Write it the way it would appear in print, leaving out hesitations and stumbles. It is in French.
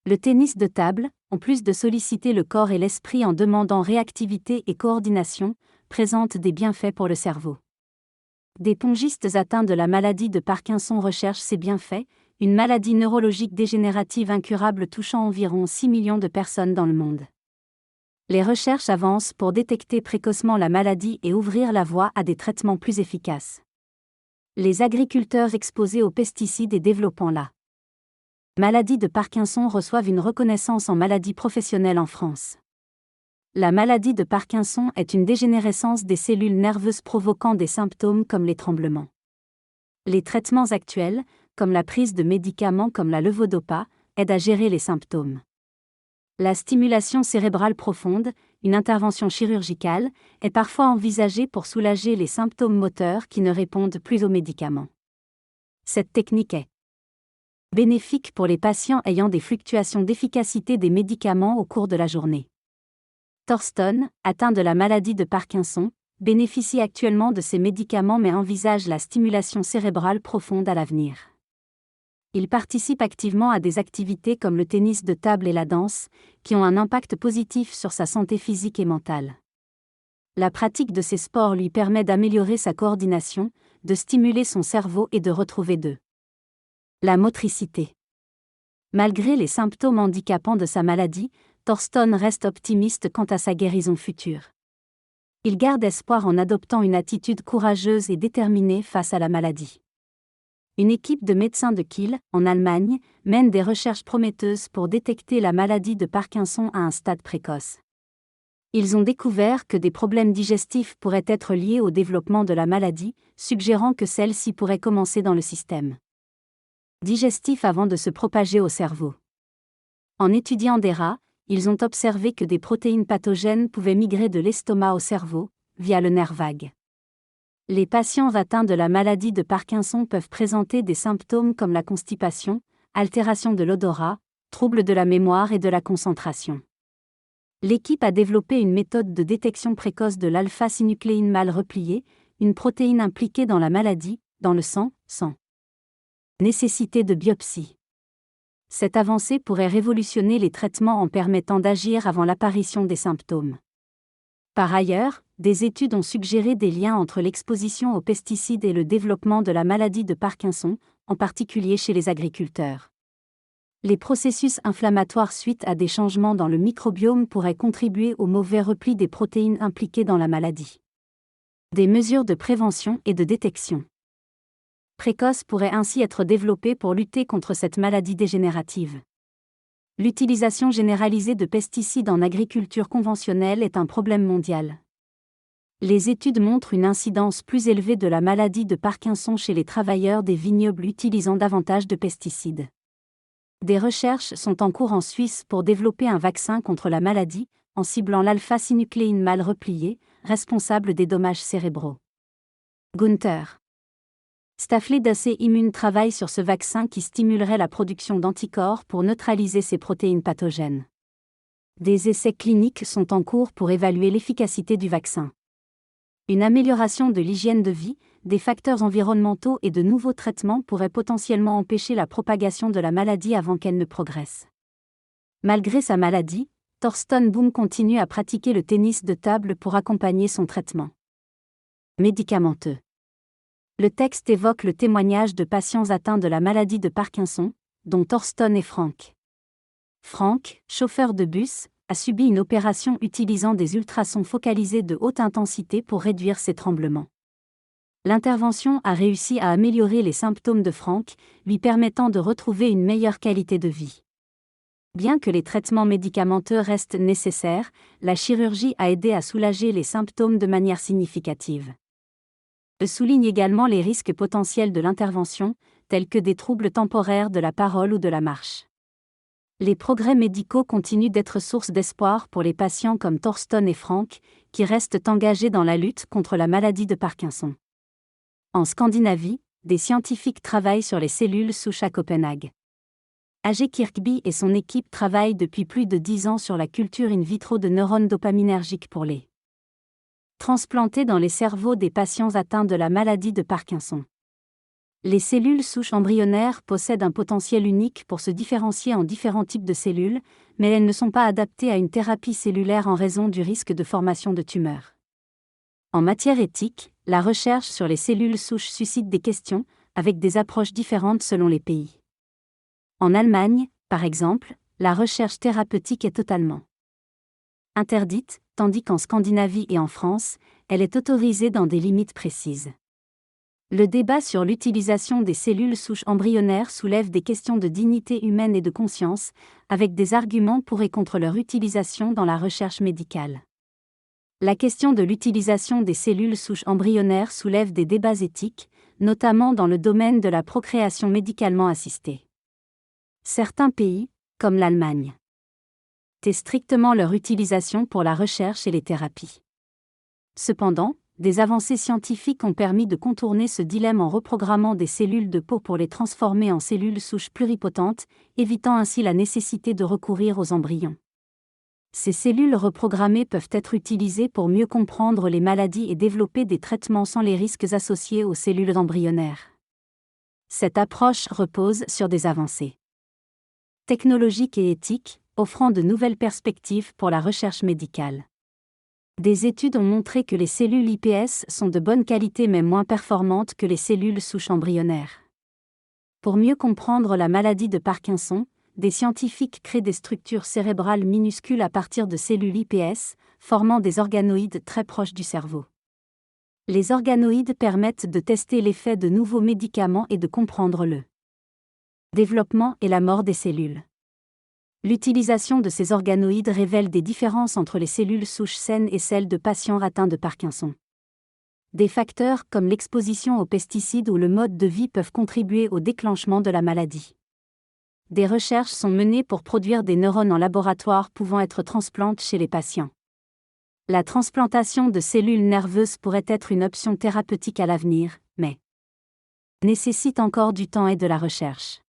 Le tennis de table, en plus de solliciter le corps et l'esprit en demandant réactivité et coordination, présente des bienfaits pour le cerveau. Des pongistes atteints de la maladie de Parkinson recherchent ces bienfaits, une maladie neurologique dégénérative incurable touchant environ 6 millions de personnes dans le monde. Les recherches avancent pour détecter précocement la maladie et ouvrir la voie à des traitements plus efficaces. Les agriculteurs exposés aux pesticides et développant la maladie de Parkinson reçoivent une reconnaissance en maladie professionnelle en France. La maladie de Parkinson est une dégénérescence des cellules nerveuses provoquant des symptômes comme les tremblements. Les traitements actuels, comme la prise de médicaments comme la levodopa, aident à gérer les symptômes. La stimulation cérébrale profonde, une intervention chirurgicale, est parfois envisagée pour soulager les symptômes moteurs qui ne répondent plus aux médicaments. Cette technique est bénéfique pour les patients ayant des fluctuations d'efficacité des médicaments au cours de la journée. Thorsten, atteint de la maladie de Parkinson, bénéficie actuellement de ces médicaments mais envisage la stimulation cérébrale profonde à l'avenir. Il participe activement à des activités comme le tennis de table et la danse, qui ont un impact positif sur sa santé physique et mentale. La pratique de ces sports lui permet d'améliorer sa coordination, de stimuler son cerveau et de retrouver la motricité. Malgré les symptômes handicapants de sa maladie, Thorsten reste optimiste quant à sa guérison future. Il garde espoir en adoptant une attitude courageuse et déterminée face à la maladie. Une équipe de médecins de Kiel, en Allemagne, mène des recherches prometteuses pour détecter la maladie de Parkinson à un stade précoce. Ils ont découvert que des problèmes digestifs pourraient être liés au développement de la maladie, suggérant que celle-ci pourrait commencer dans le système digestif avant de se propager au cerveau. En étudiant des rats, ils ont observé que des protéines pathogènes pouvaient migrer de l'estomac au cerveau, via le nerf vague. Les patients atteints de la maladie de Parkinson peuvent présenter des symptômes comme la constipation, altération de l'odorat, troubles de la mémoire et de la concentration. L'équipe a développé une méthode de détection précoce de l'alpha-synucléine mal repliée, une protéine impliquée dans la maladie, dans le sang, sans nécessité de biopsie. Cette avancée pourrait révolutionner les traitements en permettant d'agir avant l'apparition des symptômes. Par ailleurs, des études ont suggéré des liens entre l'exposition aux pesticides et le développement de la maladie de Parkinson, en particulier chez les agriculteurs. Les processus inflammatoires suite à des changements dans le microbiome pourraient contribuer au mauvais repli des protéines impliquées dans la maladie. Des mesures de prévention et de détection précoce pourraient ainsi être développées pour lutter contre cette maladie dégénérative. L'utilisation généralisée de pesticides en agriculture conventionnelle est un problème mondial. Les études montrent une incidence plus élevée de la maladie de Parkinson chez les travailleurs des vignobles utilisant davantage de pesticides. Des recherches sont en cours en Suisse pour développer un vaccin contre la maladie, en ciblant l'alpha-synucléine mal repliée, responsable des dommages cérébraux. Gunther Staffled AC Immune travaille sur ce vaccin qui stimulerait la production d'anticorps pour neutraliser ces protéines pathogènes. Des essais cliniques sont en cours pour évaluer l'efficacité du vaccin. Une amélioration de l'hygiène de vie, des facteurs environnementaux et de nouveaux traitements pourraient potentiellement empêcher la propagation de la maladie avant qu'elle ne progresse. Malgré sa maladie, Thorsten Boom continue à pratiquer le tennis de table pour accompagner son traitement médicamenteux. Le texte évoque le témoignage de patients atteints de la maladie de Parkinson, dont Thorsten et Frank. Frank, chauffeur de bus, a subi une opération utilisant des ultrasons focalisés de haute intensité pour réduire ses tremblements. L'intervention a réussi à améliorer les symptômes de Frank, lui permettant de retrouver une meilleure qualité de vie. Bien que les traitements médicamenteux restent nécessaires, la chirurgie a aidé à soulager les symptômes de manière significative. Souligne également les risques potentiels de l'intervention, tels que des troubles temporaires de la parole ou de la marche. Les progrès médicaux continuent d'être source d'espoir pour les patients comme Thorsten et Frank, qui restent engagés dans la lutte contre la maladie de Parkinson. En Scandinavie, des scientifiques travaillent sur les cellules souches à Copenhague. A.G. Kirkby et son équipe travaillent depuis plus de 10 ans sur la culture in vitro de neurones dopaminergiques pour les transplantés dans les cerveaux des patients atteints de la maladie de Parkinson. Les cellules souches embryonnaires possèdent un potentiel unique pour se différencier en différents types de cellules, mais elles ne sont pas adaptées à une thérapie cellulaire en raison du risque de formation de tumeurs. En matière éthique, la recherche sur les cellules souches suscite des questions, avec des approches différentes selon les pays. En Allemagne, par exemple, la recherche thérapeutique est totalement interdite, tandis qu'en Scandinavie et en France, elle est autorisée dans des limites précises. Le débat sur l'utilisation des cellules souches embryonnaires soulève des questions de dignité humaine et de conscience, avec des arguments pour et contre leur utilisation dans la recherche médicale. La question de l'utilisation des cellules souches embryonnaires soulève des débats éthiques, notamment dans le domaine de la procréation médicalement assistée. Certains pays, comme l'Allemagne, testent strictement leur utilisation pour la recherche et les thérapies. Cependant, des avancées scientifiques ont permis de contourner ce dilemme en reprogrammant des cellules de peau pour les transformer en cellules souches pluripotentes, évitant ainsi la nécessité de recourir aux embryons. Ces cellules reprogrammées peuvent être utilisées pour mieux comprendre les maladies et développer des traitements sans les risques associés aux cellules embryonnaires. Cette approche repose sur des avancées technologiques et éthiques, offrant de nouvelles perspectives pour la recherche médicale. Des études ont montré que les cellules iPS sont de bonne qualité mais moins performantes que les cellules souches embryonnaires. Pour mieux comprendre la maladie de Parkinson, des scientifiques créent des structures cérébrales minuscules à partir de cellules iPS, formant des organoïdes très proches du cerveau. Les organoïdes permettent de tester l'effet de nouveaux médicaments et de comprendre le développement et la mort des cellules. L'utilisation de ces organoïdes révèle des différences entre les cellules souches saines et celles de patients atteints de Parkinson. Des facteurs comme l'exposition aux pesticides ou le mode de vie peuvent contribuer au déclenchement de la maladie. Des recherches sont menées pour produire des neurones en laboratoire pouvant être transplantés chez les patients. La transplantation de cellules nerveuses pourrait être une option thérapeutique à l'avenir, mais nécessite encore du temps et de la recherche.